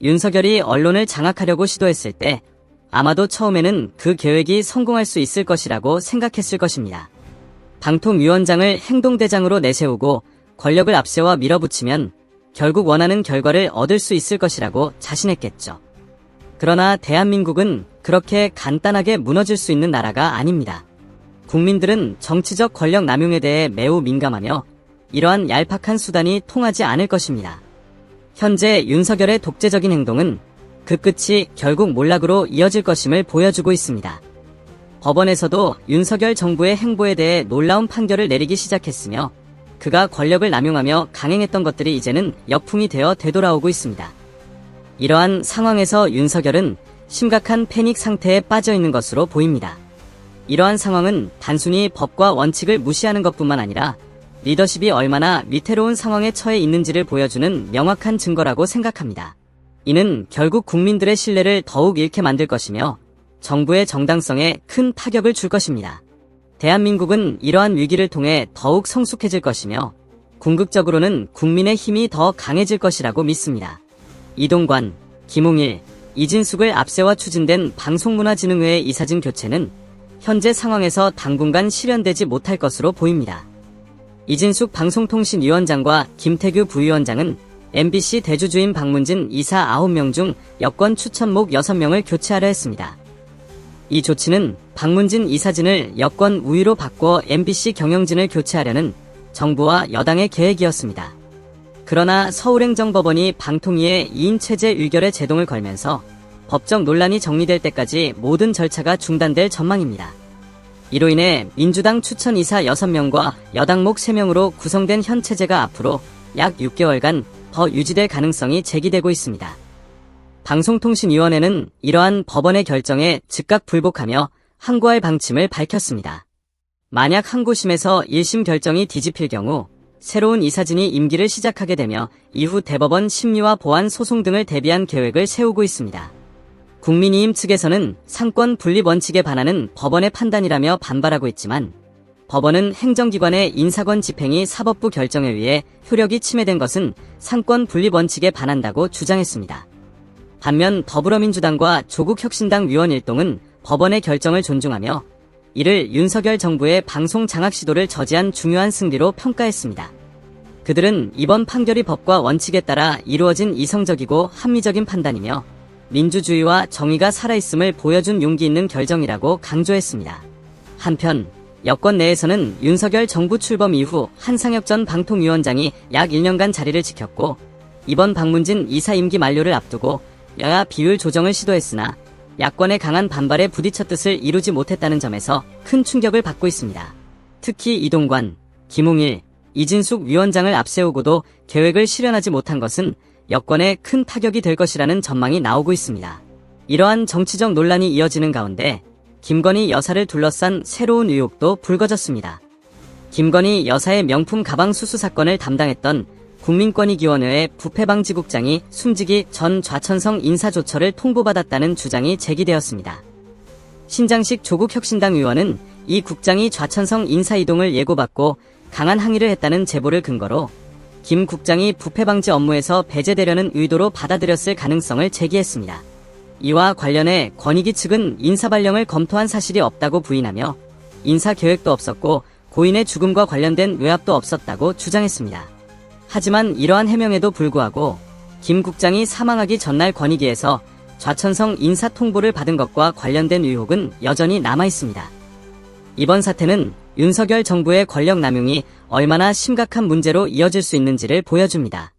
윤석열이 언론을 장악하려고 시도했을 때 아마도 처음에는 그 계획이 성공할 수 있을 것이라고 생각했을 것입니다. 방통위원장을 행동대장으로 내세우고 권력을 앞세워 밀어붙이면 결국 원하는 결과를 얻을 수 있을 것이라고 자신했겠죠. 그러나 대한민국은 그렇게 간단하게 무너질 수 있는 나라가 아닙니다. 국민들은 정치적 권력 남용에 대해 매우 민감하며 이러한 얄팍한 수단이 통하지 않을 것입니다. 현재 윤석열의 독재적인 행동은 그 끝이 결국 몰락으로 이어질 것임을 보여주고 있습니다. 법원에서도 윤석열 정부의 행보에 대해 놀라운 판결을 내리기 시작했으며 그가 권력을 남용하며 강행했던 것들이 이제는 역풍이 되어 되돌아오고 있습니다. 이러한 상황에서 윤석열은 심각한 패닉 상태에 빠져 있는 것으로 보입니다. 이러한 상황은 단순히 법과 원칙을 무시하는 것뿐만 아니라 리더십이 얼마나 위태로운 상황에 처해 있는지를 보여주는 명확한 증거라고 생각합니다. 이는 결국 국민들의 신뢰를 더욱 잃게 만들 것이며 정부의 정당성에 큰 타격을 줄 것입니다. 대한민국은 이러한 위기를 통해 더욱 성숙해질 것이며 궁극적으로는 국민의 힘이 더 강해질 것이라고 믿습니다. 이동관, 김홍일, 이진숙을 앞세워 추진된 방송문화진흥회의 이사진 교체는 현재 상황에서 당분간 실현되지 못할 것으로 보입니다. 이진숙 방송통신위원장과 김태규 부위원장은 MBC 대주주인 박문진 이사 9명 중 여권 추천목 6명을 교체하려 했습니다. 이 조치는 박문진 이사진을 여권 우위로 바꿔 MBC 경영진을 교체하려는 정부와 여당의 계획이었습니다. 그러나 서울행정법원이 방통위의 2인 체제 의결에 제동을 걸면서 법적 논란이 정리될 때까지 모든 절차가 중단될 전망입니다. 이로 인해 민주당 추천 이사 6명과 여당목 3명으로 구성된 현 체제가 앞으로 약 6개월간 더 유지될 가능성이 제기되고 있습니다. 방송통신위원회는 이러한 법원의 결정에 즉각 불복하며 항고할 방침을 밝혔습니다. 만약 항고심에서 1심 결정이 뒤집힐 경우 새로운 이사진이 임기를 시작하게 되며 이후 대법원 심리와 보완 소송 등을 대비한 계획을 세우고 있습니다. 국민의힘 측에서는 상권 분립 원칙에 반하는 법원의 판단이라며 반발하고 있지만 법원은 행정기관의 인사권 집행이 사법부 결정에 의해 효력이 침해된 것은 상권 분립 원칙에 반한다고 주장했습니다. 반면 더불어민주당과 조국혁신당 위원 일동은 법원의 결정을 존중하며 이를 윤석열 정부의 방송 장악 시도를 저지한 중요한 승리로 평가했습니다. 그들은 이번 판결이 법과 원칙에 따라 이루어진 이성적이고 합리적인 판단이며 민주주의와 정의가 살아있음을 보여준 용기 있는 결정이라고 강조했습니다. 한편 여권 내에서는 윤석열 정부 출범 이후 한상혁 전 방통위원장이 약 1년간 자리를 지켰고 이번 박문진 이사 임기 만료를 앞두고 여야 비율 조정을 시도했으나 야권의 강한 반발에 부딪혀 뜻을 이루지 못했다는 점에서 큰 충격을 받고 있습니다. 특히 이동관, 김홍일, 이진숙 위원장을 앞세우고도 계획을 실현하지 못한 것은 여권에 큰 타격이 될 것이라는 전망이 나오고 있습니다. 이러한 정치적 논란이 이어지는 가운데 김건희 여사를 둘러싼 새로운 의혹도 불거졌습니다. 김건희 여사의 명품 가방 수수 사건을 담당했던 국민권익위원회의 부패방지국장이 숨지기 전 좌천성 인사조처를 통보받았다는 주장이 제기되었습니다. 신장식 조국혁신당 의원은 이 국장이 좌천성 인사이동을 예고받고 강한 항의를 했다는 제보를 근거로 김 국장이 부패방지 업무에서 배제되려는 의도로 받아들였을 가능성을 제기했습니다. 이와 관련해 권익위 측은 인사발령을 검토한 사실이 없다고 부인하며 인사계획도 없었고 고인의 죽음과 관련된 외압도 없었다고 주장했습니다. 하지만 이러한 해명에도 불구하고 김 국장이 사망하기 전날 권익위에서 좌천성 인사 통보를 받은 것과 관련된 의혹은 여전히 남아있습니다. 이번 사태는 윤석열 정부의 권력 남용이 얼마나 심각한 문제로 이어질 수 있는지를 보여줍니다.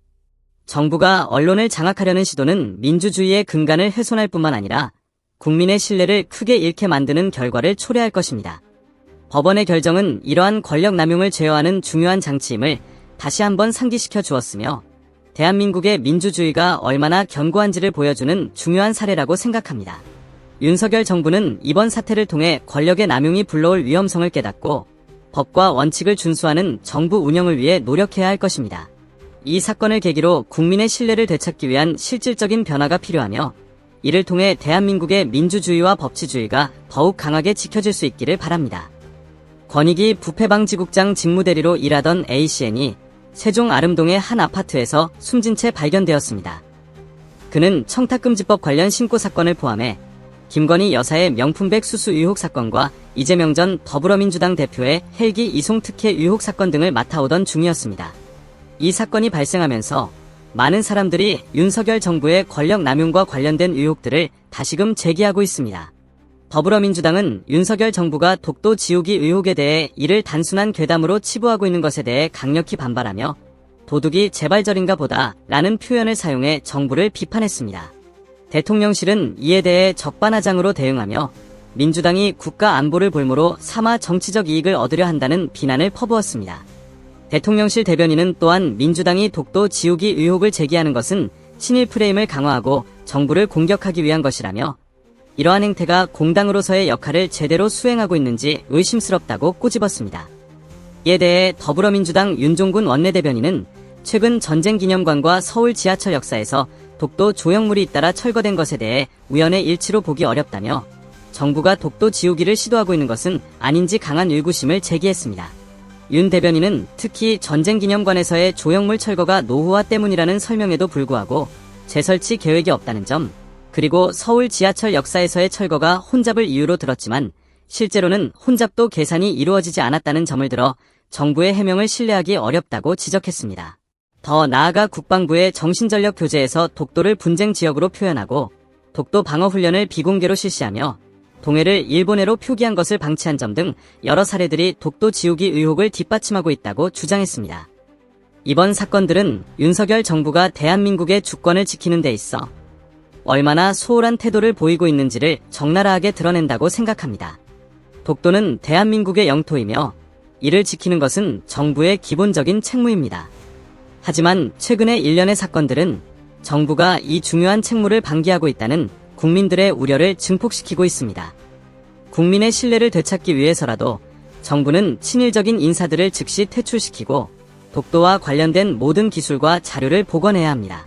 정부가 언론을 장악하려는 시도는 민주주의의 근간을 훼손할 뿐만 아니라 국민의 신뢰를 크게 잃게 만드는 결과를 초래할 것입니다. 법원의 결정은 이러한 권력 남용을 제어하는 중요한 장치임을 다시 한번 상기시켜 주었으며 대한민국의 민주주의가 얼마나 견고한지를 보여주는 중요한 사례라고 생각합니다. 윤석열 정부는 이번 사태를 통해 권력의 남용이 불러올 위험성을 깨닫고 법과 원칙을 준수하는 정부 운영을 위해 노력해야 할 것입니다. 이 사건을 계기로 국민의 신뢰를 되찾기 위한 실질적인 변화가 필요하며 이를 통해 대한민국의 민주주의와 법치주의가 더욱 강하게 지켜질 수 있기를 바랍니다. 권익위 부패방지국장 직무대리로 일하던 A씨N이 세종 아름동의 한 아파트에서 숨진 채 발견되었습니다. 그는 청탁금지법 관련 신고 사건을 포함해 김건희 여사의 명품백 수수 의혹 사건과 이재명 전 더불어민주당 대표의 헬기 이송 특혜 의혹 사건 등을 맡아오던 중이었습니다. 이 사건이 발생하면서 많은 사람들이 윤석열 정부의 권력 남용과 관련된 의혹들을 다시금 제기하고 있습니다. 더불어민주당은 윤석열 정부가 독도 지우기 의혹에 대해 이를 단순한 괴담으로 치부하고 있는 것에 대해 강력히 반발하며 도둑이 재발절인가 보다 라는 표현을 사용해 정부를 비판했습니다. 대통령실은 이에 대해 적반하장으로 대응하며 민주당이 국가 안보를 볼모로 삼아 정치적 이익을 얻으려 한다는 비난을 퍼부었습니다. 대통령실 대변인은 또한 민주당이 독도 지우기 의혹을 제기하는 것은 친일 프레임을 강화하고 정부를 공격하기 위한 것이라며 이러한 행태가 공당으로서의 역할을 제대로 수행하고 있는지 의심스럽다고 꼬집었습니다. 이에 대해 더불어민주당 윤종군 원내대변인은 최근 전쟁기념관과 서울 지하철 역사에서 독도 조형물이 잇따라 철거된 것에 대해 우연의 일치로 보기 어렵다며 정부가 독도 지우기를 시도하고 있는 것은 아닌지 강한 의구심을 제기했습니다. 윤 대변인은 특히 전쟁기념관에서의 조형물 철거가 노후화 때문이라는 설명에도 불구하고 재설치 계획이 없다는 점, 그리고 서울 지하철 역사에서의 철거가 혼잡을 이유로 들었지만 실제로는 혼잡도 계산이 이루어지지 않았다는 점을 들어 정부의 해명을 신뢰하기 어렵다고 지적했습니다. 더 나아가 국방부의 정신전력 교재에서 독도를 분쟁 지역으로 표현하고 독도 방어 훈련을 비공개로 실시하며 동해를 일본해로 표기한 것을 방치한 점 등 여러 사례들이 독도 지우기 의혹을 뒷받침하고 있다고 주장했습니다. 이번 사건들은 윤석열 정부가 대한민국의 주권을 지키는 데 있어 얼마나 소홀한 태도를 보이고 있는지를 적나라하게 드러낸다고 생각합니다. 독도는 대한민국의 영토이며 이를 지키는 것은 정부의 기본적인 책무입니다. 하지만 최근의 일련의 사건들은 정부가 이 중요한 책무를 방기하고 있다는 국민들의 우려를 증폭시키고 있습니다. 국민의 신뢰를 되찾기 위해서라도 정부는 친일적인 인사들을 즉시 퇴출시키고 독도와 관련된 모든 기술과 자료를 복원해야 합니다.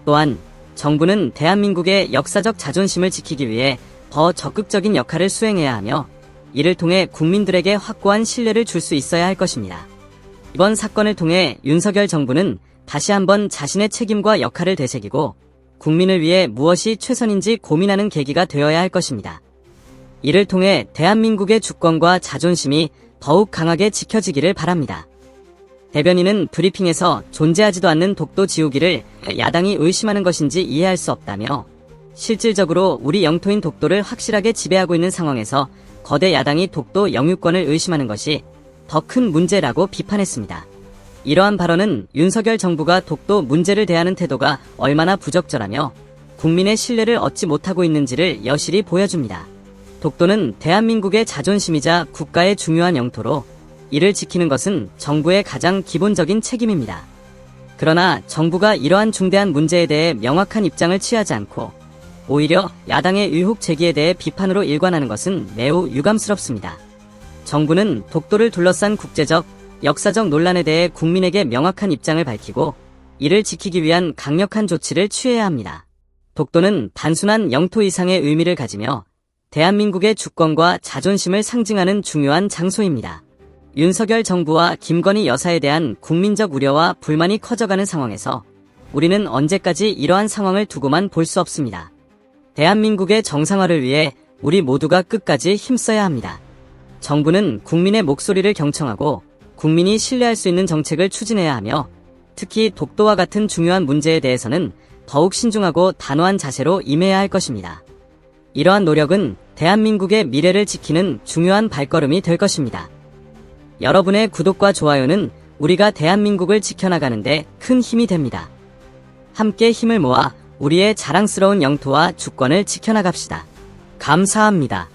또한 정부는 대한민국의 역사적 자존심을 지키기 위해 더 적극적인 역할을 수행해야 하며 이를 통해 국민들에게 확고한 신뢰를 줄 수 있어야 할 것입니다. 이번 사건을 통해 윤석열 정부는 다시 한번 자신의 책임과 역할을 되새기고 국민을 위해 무엇이 최선인지 고민하는 계기가 되어야 할 것입니다. 이를 통해 대한민국의 주권과 자존심이 더욱 강하게 지켜지기를 바랍니다. 대변인은 브리핑에서 존재하지도 않는 독도 지우기를 야당이 의심하는 것인지 이해할 수 없다며 실질적으로 우리 영토인 독도를 확실하게 지배하고 있는 상황에서 거대 야당이 독도 영유권을 의심하는 것이 더 큰 문제라고 비판했습니다. 이러한 발언은 윤석열 정부가 독도 문제를 대하는 태도가 얼마나 부적절하며 국민의 신뢰를 얻지 못하고 있는지를 여실히 보여줍니다. 독도는 대한민국의 자존심이자 국가의 중요한 영토로 이를 지키는 것은 정부의 가장 기본적인 책임입니다. 그러나 정부가 이러한 중대한 문제에 대해 명확한 입장을 취하지 않고 오히려 야당의 의혹 제기에 대해 비판으로 일관하는 것은 매우 유감스럽습니다. 정부는 독도를 둘러싼 국제적, 역사적 논란에 대해 국민에게 명확한 입장을 밝히고 이를 지키기 위한 강력한 조치를 취해야 합니다. 독도는 단순한 영토 이상의 의미를 가지며 대한민국의 주권과 자존심을 상징하는 중요한 장소입니다. 윤석열 정부와 김건희 여사에 대한 국민적 우려와 불만이 커져가는 상황에서 우리는 언제까지 이러한 상황을 두고만 볼 수 없습니다. 대한민국의 정상화를 위해 우리 모두가 끝까지 힘써야 합니다. 정부는 국민의 목소리를 경청하고 국민이 신뢰할 수 있는 정책을 추진해야 하며 특히 독도와 같은 중요한 문제에 대해서는 더욱 신중하고 단호한 자세로 임해야 할 것입니다. 이러한 노력은 대한민국의 미래를 지키는 중요한 발걸음이 될 것입니다. 여러분의 구독과 좋아요는 우리가 대한민국을 지켜나가는데 큰 힘이 됩니다. 함께 힘을 모아 우리의 자랑스러운 영토와 주권을 지켜나갑시다. 감사합니다.